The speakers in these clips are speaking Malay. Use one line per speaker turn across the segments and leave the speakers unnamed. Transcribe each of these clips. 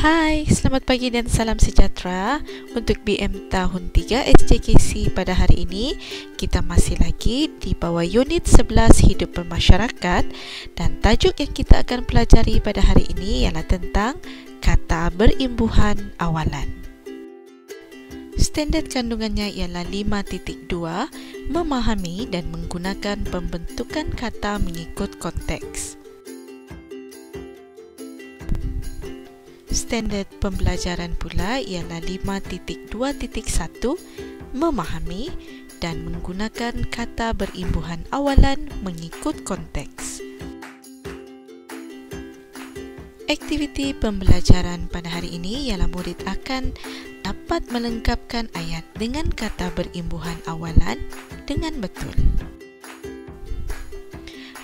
Hai, selamat pagi dan salam sejahtera untuk BM tahun 3 SJKC pada hari ini. Kita masih lagi di bawah unit 11 hidup bermasyarakat dan tajuk yang kita akan pelajari pada hari ini ialah tentang kata berimbuhan awalan. Standard kandungannya ialah 5.2, memahami dan menggunakan pembentukan kata mengikut konteks. Standard pembelajaran pula ialah 5.2.1, memahami dan menggunakan kata berimbuhan awalan mengikut konteks. Aktiviti pembelajaran pada hari ini ialah murid akan dapat melengkapkan ayat dengan kata berimbuhan awalan dengan betul.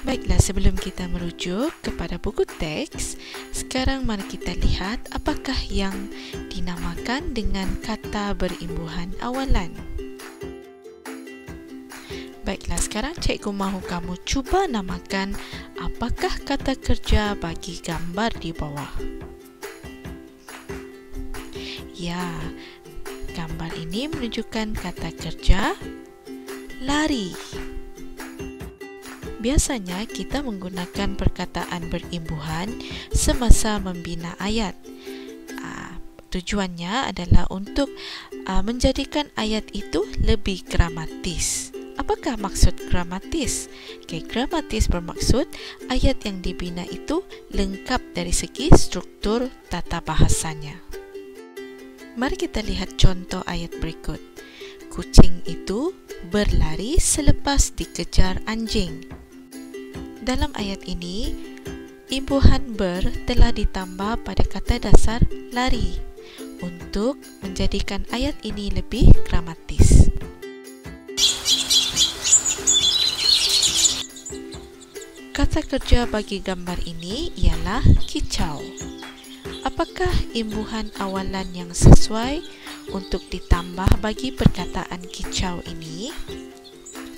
Baiklah, sebelum kita merujuk kepada buku teks, sekarang mari kita lihat apakah yang dinamakan dengan kata berimbuhan awalan. Baiklah, sekarang cikgu mahu kamu cuba namakan apakah kata kerja bagi gambar di bawah. Ya, gambar ini menunjukkan kata kerja lari. Biasanya kita menggunakan perkataan berimbuhan semasa membina ayat. Tujuannya adalah untuk menjadikan ayat itu lebih gramatis. Apakah maksud gramatis? Gramatis bermaksud ayat yang dibina itu lengkap dari segi struktur tata bahasanya. Mari kita lihat contoh ayat berikut. Kucing itu berlari selepas dikejar anjing. Dalam ayat ini, imbuhan ber telah ditambah pada kata dasar lari untuk menjadikan ayat ini lebih gramatis. Kata kerja bagi gambar ini ialah kicau. Apakah imbuhan awalan yang sesuai untuk ditambah bagi perkataan kicau ini?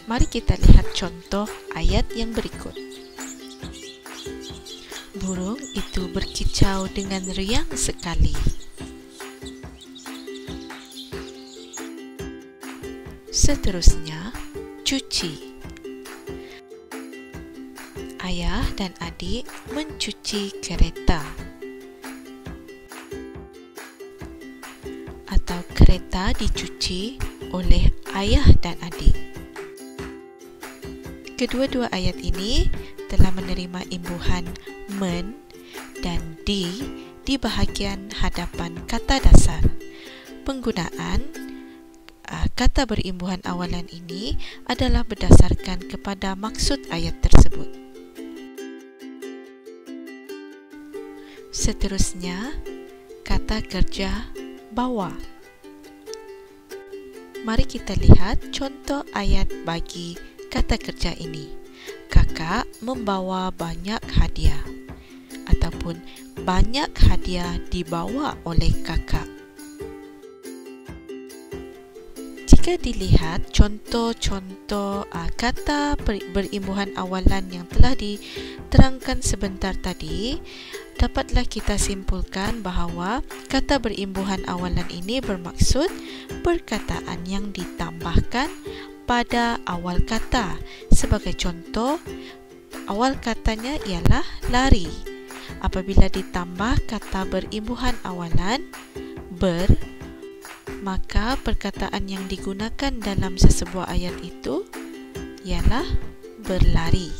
Mari kita lihat contoh ayat yang berikut. Burung itu berkicau dengan riang sekali. Seterusnya, cuci. Ayah dan adik mencuci kereta. Atau kereta dicuci oleh ayah dan adik. Kedua-dua ayat ini telah menerima imbuhan men dan di bahagian hadapan kata dasar. Penggunaan kata berimbuhan awalan ini adalah berdasarkan kepada maksud ayat tersebut. Seterusnya, kata kerja bawa. Mari kita lihat contoh ayat bagi kata kerja ini. Kakak membawa banyak hadiah ataupun banyak hadiah dibawa oleh kakak. Jika dilihat contoh-contoh kata berimbuhan awalan yang telah diterangkan sebentar tadi, dapatlah kita simpulkan bahawa kata berimbuhan awalan ini bermaksud perkataan yang ditambahkan pada awal kata. Sebagai contoh, awal katanya ialah lari. Apabila ditambah kata berimbuhan awalan ber, maka perkataan yang digunakan dalam sesebuah ayat itu ialah berlari.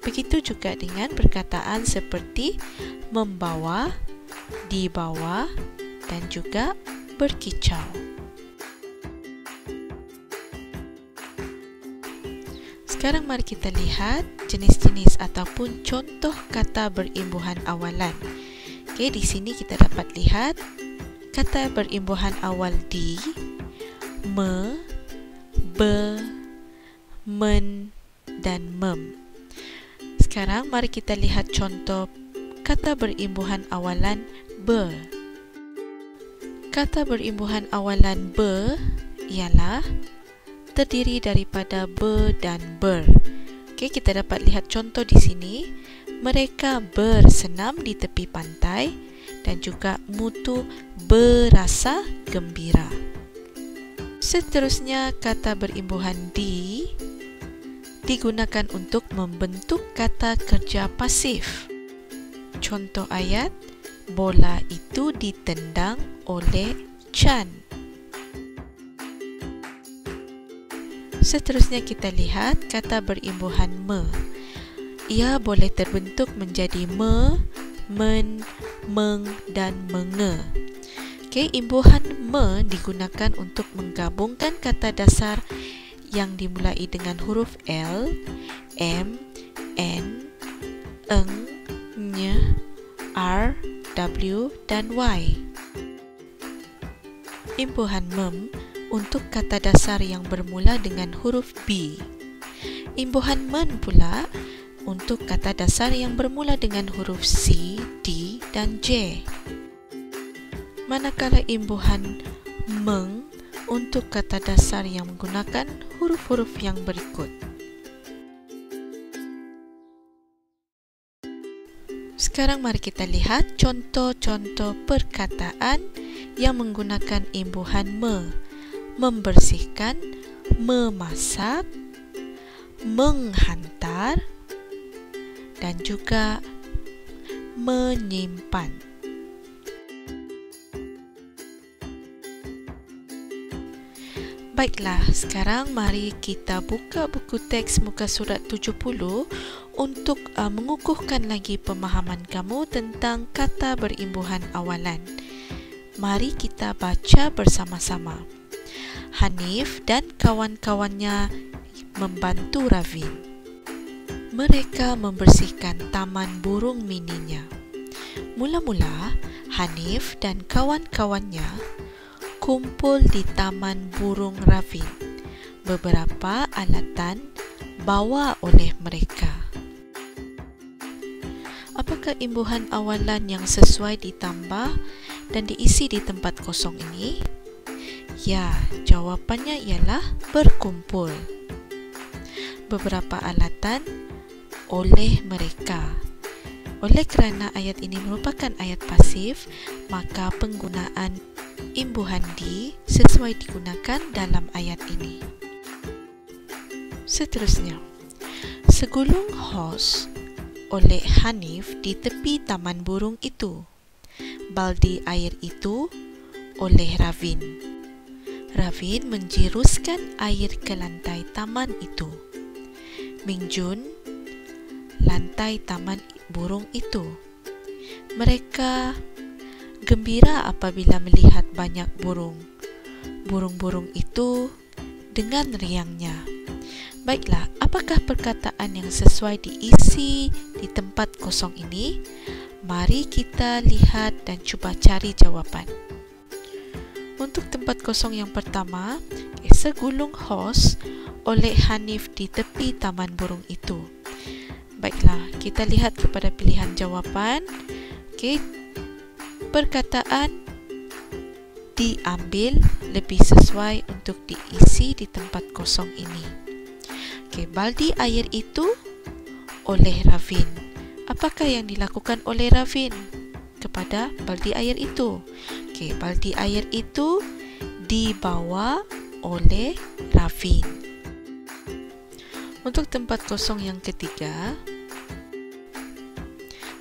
Begitu juga dengan perkataan seperti membawa, dibawa dan juga berkicau. Sekarang mari kita lihat jenis-jenis ataupun contoh kata berimbuhan awalan. Di sini kita dapat lihat kata berimbuhan awal di, me, be, men dan mem. Sekarang mari kita lihat contoh kata berimbuhan awalan be. Kata berimbuhan awalan be ialah terdiri daripada be dan ber. Kita dapat lihat contoh di sini. Mereka bersenam di tepi pantai dan juga mutu berasa gembira. Seterusnya, kata berimbuhan di digunakan untuk membentuk kata kerja pasif. Contoh ayat, bola itu ditendang oleh Chan. Seterusnya kita lihat kata berimbuhan me. Ia boleh terbentuk menjadi me, men, meng dan menge. Imbuhan me digunakan untuk menggabungkan kata dasar yang dimulai dengan huruf L, M, N, eng, ny, R, W dan Y. Imbuhan mem untuk kata dasar yang bermula dengan huruf B. Imbuhan men pula untuk kata dasar yang bermula dengan huruf C, D dan J. Manakala imbuhan meng untuk kata dasar yang menggunakan huruf-huruf yang berikut. Sekarang mari kita lihat contoh-contoh perkataan yang menggunakan imbuhan me. Membersihkan, memasak, menghantar, dan juga menyimpan. Baiklah, sekarang mari kita buka buku teks muka surat 70 untuk mengukuhkan lagi pemahaman kamu tentang kata berimbuhan awalan. Mari kita baca bersama-sama. Hanif dan kawan-kawannya membantu Ravin. Mereka membersihkan taman burung mininya. Mula-mula, Hanif dan kawan-kawannya kumpul di taman burung Ravin. Beberapa alatan bawa oleh mereka. Apakah imbuhan awalan yang sesuai ditambah dan diisi di tempat kosong ini? Ya, jawapannya ialah berkumpul. Beberapa alatan oleh mereka. Oleh kerana ayat ini merupakan ayat pasif, maka penggunaan imbuhan di sesuai digunakan dalam ayat ini. Seterusnya, segulung hos oleh Hanif di tepi taman burung itu. Baldi air itu oleh Ravin. Ravin menjiruskan air ke lantai taman itu. Mingjun lantai taman burung itu. Mereka gembira apabila melihat banyak burung. Burung-burung itu dengan riangnya. Baiklah, apakah perkataan yang sesuai diisi di tempat kosong ini? Mari kita lihat dan cuba cari jawapan. Untuk tempat kosong yang pertama, segulung hos oleh Hanif di tepi taman burung itu. Baiklah, kita lihat kepada pilihan jawapan. Perkataan diambil lebih sesuai untuk diisi di tempat kosong ini. Baldi air itu oleh Ravin. Apakah yang dilakukan oleh Ravin kepada baldi air itu? Baldi air itu dibawa oleh Ravin. Untuk tempat kosong yang ketiga,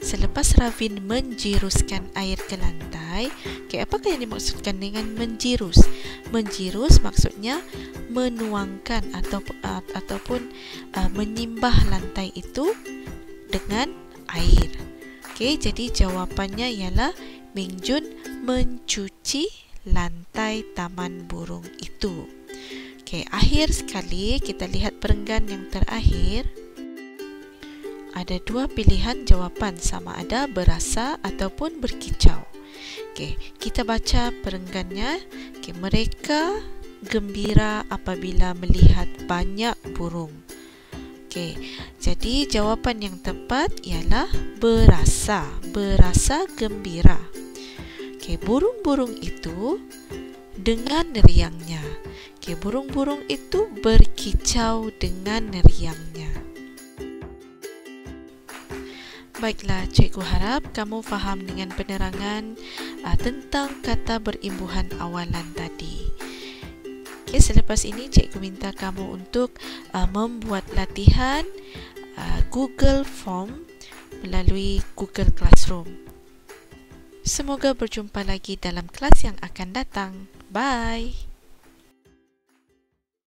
selepas Ravin menjiruskan air ke lantai, apakah yang dimaksudkan dengan menjirus? Menjirus maksudnya menuangkan ataupun menyimbah lantai itu dengan air. Jadi jawapannya ialah Mingjun mencuci lantai taman burung itu. Akhir sekali kita lihat perenggan yang terakhir. Ada dua pilihan jawapan, sama ada berasa ataupun berkicau. Kita baca perenggannya. Mereka gembira apabila melihat banyak burung. Jadi jawapan yang tepat ialah berasa gembira. Burung-burung itu dengan riangnya. Burung-burung itu berkicau dengan riangnya. Baiklah, cikgu harap kamu faham dengan penerangan tentang kata berimbuhan awalan tadi. Okay, selepas ini cikgu minta kamu untuk membuat latihan Google Form melalui Google Classroom. Semoga berjumpa lagi dalam kelas yang akan datang. Bye!